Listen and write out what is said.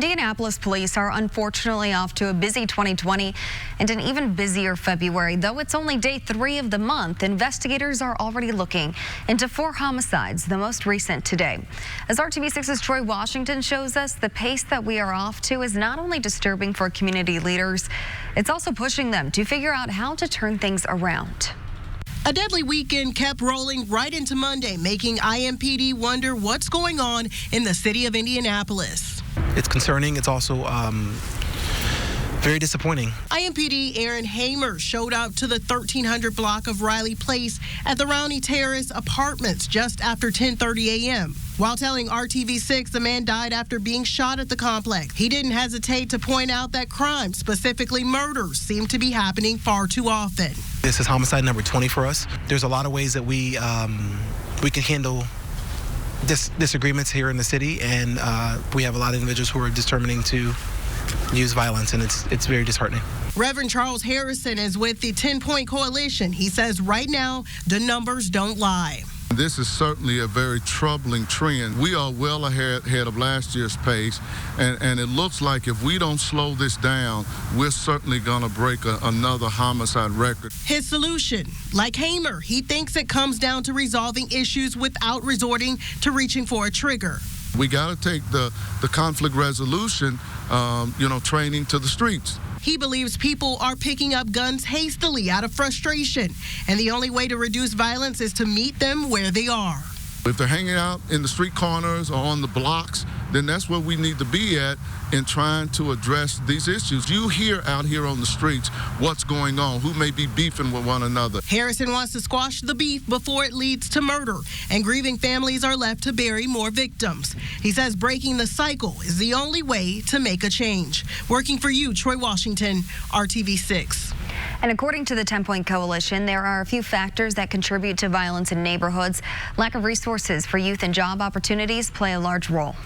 Indianapolis police are unfortunately off to a busy 2020 and an even busier February. Though it's only day 3 of the month, investigators are already looking into 4 homicides, the most recent today. As RTV6's Troy Washington shows us, the pace that we are off to is not only disturbing for community leaders, it's also pushing them to figure out how to turn things around. A deadly weekend kept rolling right into Monday, making IMPD wonder what's going on in the city of Indianapolis. It's concerning. It's also very disappointing. IMPD Aaron Hamer showed up to the 1300 block of Riley Place at the Rowney Terrace Apartments just after 10:30 a.m. While telling RTV6 the man died after being shot at the complex, he didn't hesitate to point out that crimes, specifically murders, seem to be happening far too often. This is homicide number 20 for us. There's a lot of ways that we can handle disagreements here in the city, and we have a lot of individuals who are determining to use violence, and it's very disheartening. Reverend Charles Harrison is with the 10-Point Coalition. He says right now the numbers don't lie. This is certainly a very troubling trend. We are well ahead of last year's pace, and it looks like if we don't slow this down, we're certainly going to break another homicide record. His solution, like Hamer, he thinks it comes down to resolving issues without resorting to reaching for a trigger. We got to take the conflict resolution, training to the streets. He believes people are picking up guns hastily out of frustration, and the only way to reduce violence is to meet them where they are. If they're hanging out in the street corners or on the blocks, then that's where we need to be at in trying to address these issues. You hear out here on the streets what's going on, who may be beefing with one another. Harrison wants to squash the beef before it leads to murder, and grieving families are left to bury more victims. He says breaking the cycle is the only way to make a change. Working for you, Troy Washington, RTV6. And according to the 10-Point Coalition, there are a few factors that contribute to violence in neighborhoods. Lack of resources for youth and job opportunities play a large role.